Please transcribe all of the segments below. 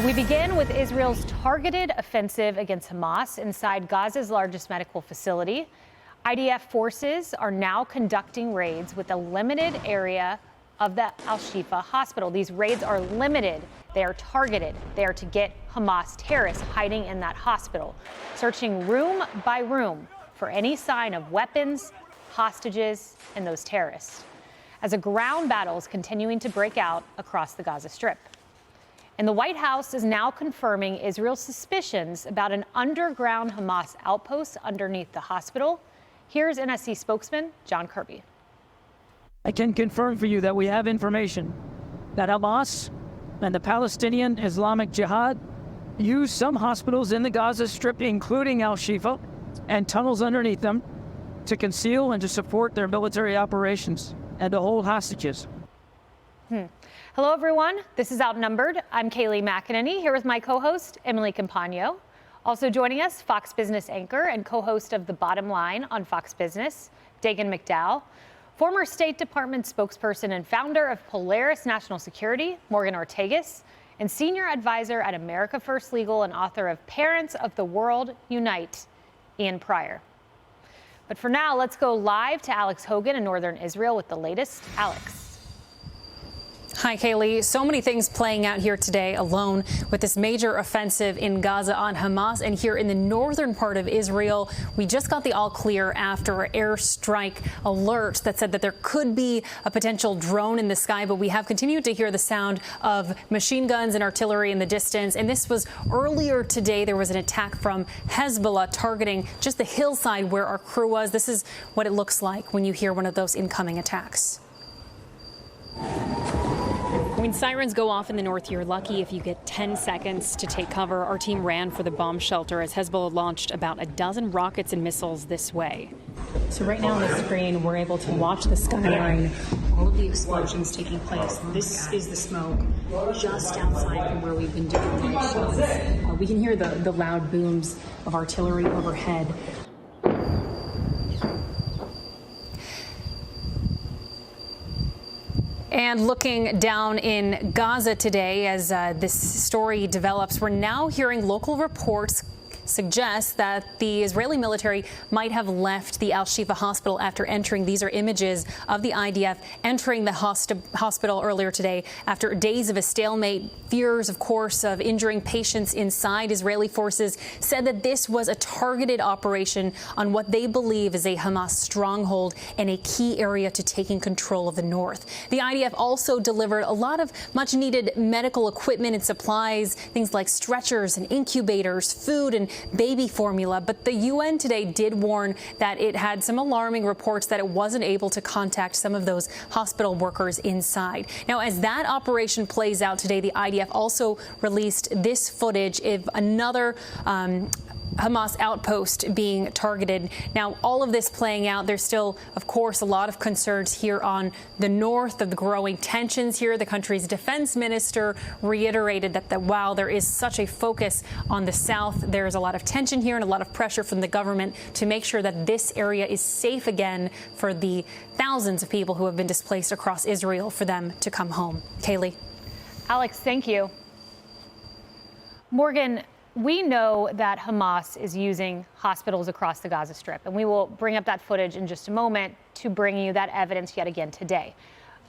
We begin with Israel's targeted offensive against Hamas inside Gaza's largest medical facility. IDF forces are now conducting raids with a limited area of the Al-Shifa hospital. These raids are limited. They are targeted. They are to get Hamas terrorists hiding in that hospital, searching room by room for any sign of weapons, hostages, and those terrorists, as a ground battle is continuing to break out across the Gaza Strip. And the White House is now confirming Israel's suspicions about an underground Hamas outpost underneath the hospital. Here's NSC spokesman John Kirby. I can confirm for you that we have information that Hamas and the Palestinian Islamic Jihad use some hospitals in the Gaza Strip, including Al-Shifa, and tunnels underneath them to conceal and to support their military operations and to hold hostages. Hello, everyone. This is Outnumbered. I'm Kayleigh McEnany, here with my co-host, Emily Campagno. Also joining us, Fox Business anchor and co-host of The Bottom Line on Fox Business, Dagen McDowell. Former State Department spokesperson and founder of Polaris National Security, Morgan Ortagus, and senior advisor at America First Legal and author of Parents of the World Unite, Ian Pryor. But for now, let's go live to Alex Hogan in northern Israel with the latest. Alex. Hi, Kayleigh. So many things playing out here today alone with this major offensive in Gaza on Hamas. And here in the northern part of Israel, we just got the all clear after an airstrike alert that said that there could be a potential drone in the sky. But we have continued to hear the sound of machine guns and artillery in the distance. And this was earlier today. There was an attack from Hezbollah targeting just the hillside where our crew was. This is what it looks like when you hear one of those incoming attacks. When sirens go off in the north, you're lucky if you get 10 seconds to take cover. Our team ran for the bomb shelter as Hezbollah launched about a dozen rockets and missiles this way. So right now on the screen, we're able to watch the skyline, all of the explosions taking place. This is the smoke just outside from where we've been doing these shots. We can hear the loud booms of artillery overhead. And looking down in Gaza today, as this story develops, we're now hearing local reports suggest that the Israeli military might have left the Al-Shifa hospital after entering. These are images of the IDF entering the hospital earlier today after days of a stalemate. Fears, of course, of injuring patients inside. Israeli forces said that this was a targeted operation on what they believe is a Hamas stronghold and a key area to taking control of the north. The IDF also delivered a lot of much-needed medical equipment and supplies, things like stretchers and incubators, food and baby formula. But the UN today did warn that it had some alarming reports that it wasn't able to contact some of those hospital workers inside. Now, as that operation plays out today, the IDF also released this footage of another Hamas outpost being targeted. Now, all of this playing out, there's still, of course, a lot of concerns here on the north of the growing tensions here. The country's defense minister reiterated that while there is such a focus on the south, there is a lot of tension here and a lot of pressure from the government to make sure that this area is safe again for the thousands of people who have been displaced across Israel, for them to come home. Kayleigh. Alex, thank you. Morgan, we know that Hamas is using hospitals across the Gaza Strip, and we will bring up that footage in just a moment to bring you that evidence yet again today.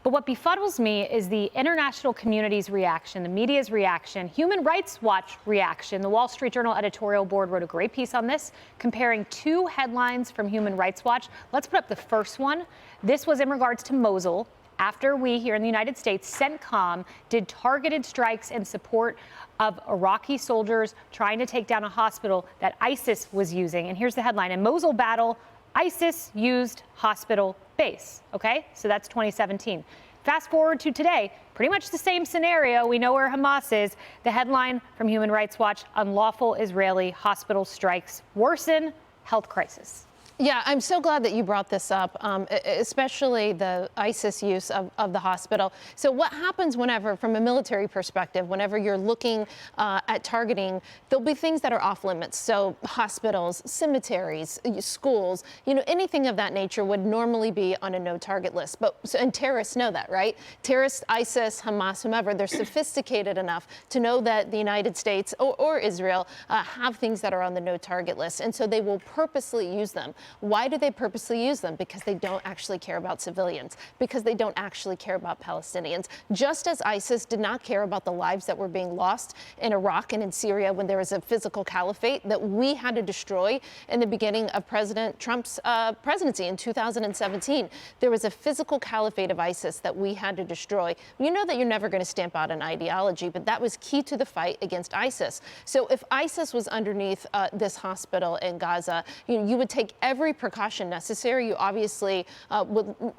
But what befuddles me is the international community's reaction, the media's reaction, Human Rights Watch reaction. The Wall Street Journal editorial board wrote a great piece on this, comparing two headlines from Human Rights Watch. Let's put up the first one. This was in regards to Mosul, after we here in the United States, CENTCOM, did targeted strikes in support of Iraqi soldiers trying to take down a hospital that ISIS was using. And here's the headline: in Mosul battle, ISIS used hospital base. Okay, so that's 2017. Fast forward to today, pretty much the same scenario. We know where Hamas is. The headline from Human Rights Watch: unlawful Israeli hospital strikes worsen health crisis. Yeah, I'm so glad that you brought this up, especially the ISIS use of the hospital. So what happens whenever, from a military perspective, whenever you're looking at targeting, there'll be things that are off limits. So hospitals, cemeteries, schools, anything of that nature would normally be on a no-target list. And terrorists know that, right? Terrorists, ISIS, Hamas, whomever, they're sophisticated enough to know that the United States or Israel have things that are on the no-target list. And so they will purposely use them. Why do they purposely use them? Because they don't actually care about civilians, because they don't actually care about Palestinians. Just as ISIS did not care about the lives that were being lost in Iraq and in Syria when there was a physical caliphate that we had to destroy in the beginning of President Trump's presidency in 2017. There was a physical caliphate of ISIS that we had to destroy. You know that you're never going to stamp out an ideology, but that was key to the fight against ISIS. So if ISIS was underneath this hospital in Gaza, you would take every precaution necessary. You obviously,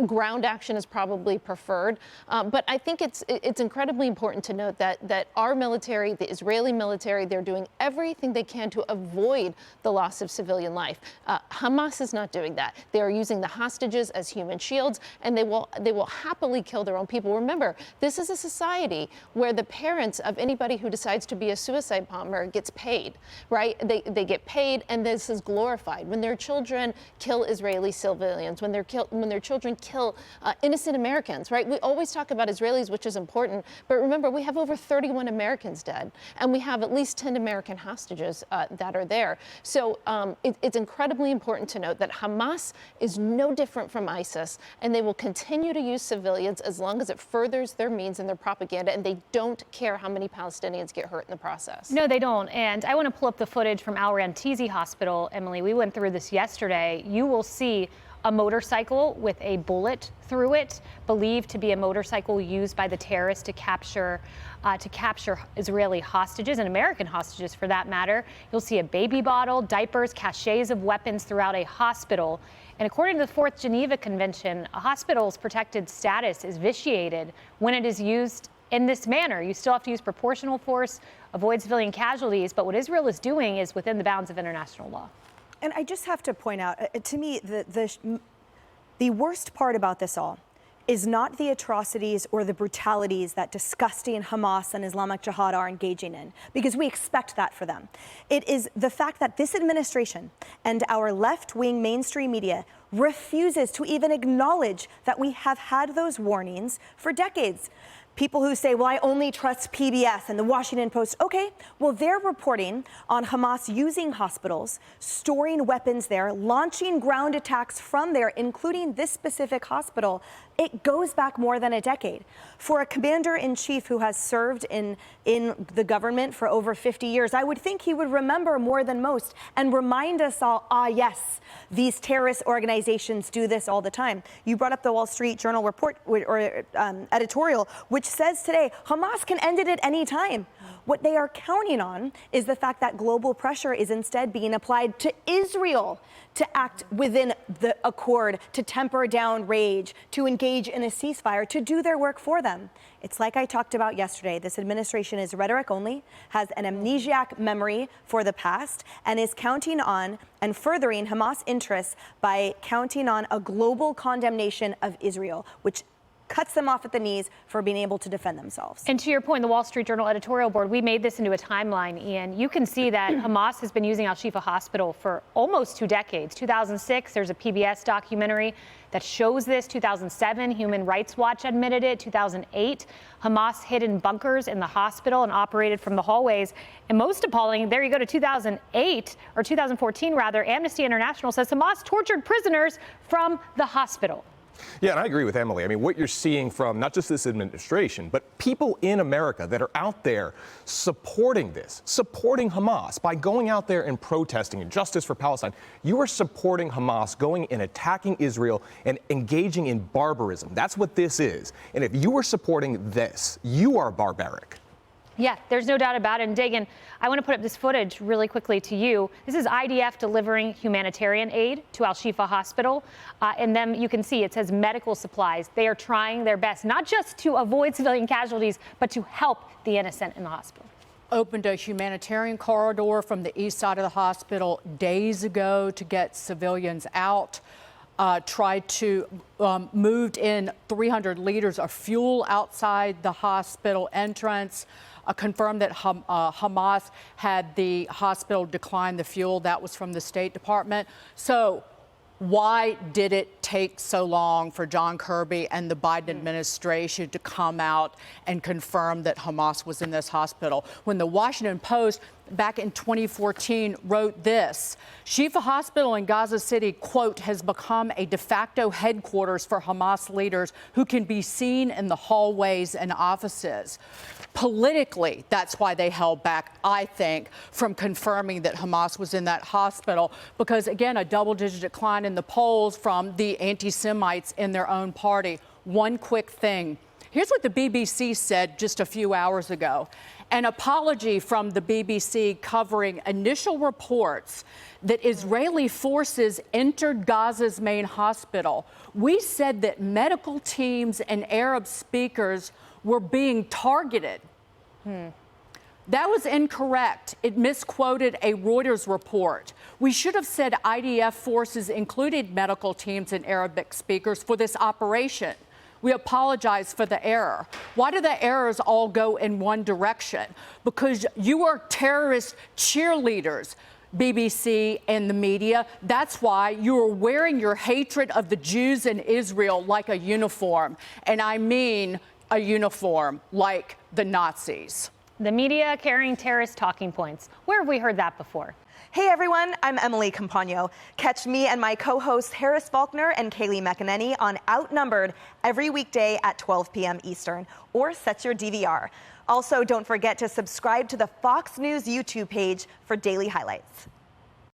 ground action is probably preferred. But I think it's incredibly important to note that our military, the Israeli military, they're doing everything they can to avoid the loss of civilian life. Hamas is not doing that. They are using the hostages as human shields, and they will happily kill their own people. Remember, this is a society where the parents of anybody who decides to be a suicide bomber gets paid, right? They get paid, and this is glorified. When their children kill Israeli civilians, when their children kill innocent Americans, right? We always talk about Israelis, which is important, but remember, we have over 31 Americans dead, and we have at least 10 American hostages that are there. So it's incredibly important to note that Hamas is no different from ISIS, and they will continue to use civilians as long as it furthers their means and their propaganda, and they don't care how many Palestinians get hurt in the process. No, they don't. And I want to pull up the footage from Al-Rantizi Hospital, Emily. We went through this yesterday. You will see a motorcycle with a bullet through it, believed to be a motorcycle used by the terrorists to capture Israeli hostages and American hostages, for that matter. You'll see a baby bottle, diapers, caches of weapons throughout a hospital. And according to the Fourth Geneva Convention, a hospital's protected status is vitiated when it is used in this manner. You still have to use proportional force, avoid civilian casualties, but what Israel is doing is within the bounds of international law. And I just have to point out, to me, the worst part about this all is not the atrocities or the brutalities that disgusting Hamas and Islamic Jihad are engaging in, because we expect that for them. It is the fact that this administration and our left-wing mainstream media refuses to even acknowledge that we have had those warnings for decades. People who say, well, I only trust PBS and the Washington Post. Okay, well, they're reporting on Hamas using hospitals, storing weapons there, launching ground attacks from there, including this specific hospital. It goes back more than a decade. For a commander-in-chief who has served in the government for over 50 years, I would think he would remember more than most and remind us all, yes, these terrorist organizations do this all the time. You brought up the Wall Street Journal report or editorial, which says today Hamas can end it at any time. What they are counting on is the fact that global pressure is instead being applied to Israel to act within the accord, to temper down rage, to engage in a ceasefire, to do their work for them. It's like I talked about yesterday. This administration is rhetoric only, has an amnesiac memory for the past, and is counting on and furthering Hamas interests by counting on a global condemnation of Israel, which cuts them off at the knees for being able to defend themselves. And to your point, the Wall Street Journal editorial board, we made this into a timeline, Ian. You can see that Hamas has been using Al-Shifa Hospital for almost 2 decades. 2006, there's a PBS documentary that shows this. 2007, Human Rights Watch admitted it. 2008, Hamas hid in bunkers in the hospital and operated from the hallways. And most appalling, there you go to 2008, or 2014 rather, Amnesty International says Hamas tortured prisoners from the hospital. Yeah, and I agree with Emily. I mean, what you're seeing from not just this administration, but people in America that are out there supporting this, supporting Hamas by going out there and protesting and justice for Palestine. You are supporting Hamas going and attacking Israel and engaging in barbarism. That's what this is. And if you are supporting this, you are barbaric. Yeah, there's no doubt about it. And Dagen, I want to put up this footage really quickly to you. This is IDF delivering humanitarian aid to Al-Shifa Hospital. And then you can see it says medical supplies. They are trying their best, not just to avoid civilian casualties, but to help the innocent in the hospital. opened a humanitarian corridor from the east side of the hospital days ago to get civilians out. Tried to moved in 300 liters of fuel outside the hospital entrance. Confirmed that Hamas had the hospital decline the fuel. That was from the State Department. So why did it take so long for John Kirby and the Biden administration to come out and confirm that Hamas was in this hospital? When the Washington Post back in 2014 wrote this, Shifa Hospital in Gaza City, quote, has become a de facto headquarters for Hamas leaders who can be seen in the hallways and offices. Politically, that's why they held back, I think, from confirming that Hamas was in that hospital, because, again, a double-digit decline in the polls from the anti-Semites in their own party. One quick thing. Here's what the BBC said just a few hours ago. An apology from the BBC covering initial reports that Israeli forces entered Gaza's main hospital. We said that medical teams and Arab speakers were being targeted. That was incorrect. It misquoted a Reuters report. We should have said IDF forces included medical teams and Arabic speakers for this operation. We apologize for the error. Why do the errors all go in one direction? Because you are terrorist cheerleaders, BBC and the media. That's why you are wearing your hatred of the Jews in Israel like a uniform. And I mean a uniform like the Nazis. The media carrying terrorist talking points. Where have we heard that before? Hey everyone, I'm Emily Campagno. Catch me and my co-hosts Harris Faulkner and Kaylee McEnany on Outnumbered every weekday at 12 p.m. Eastern, or set your DVR. Also, don't forget to subscribe to the Fox News YouTube page for daily highlights.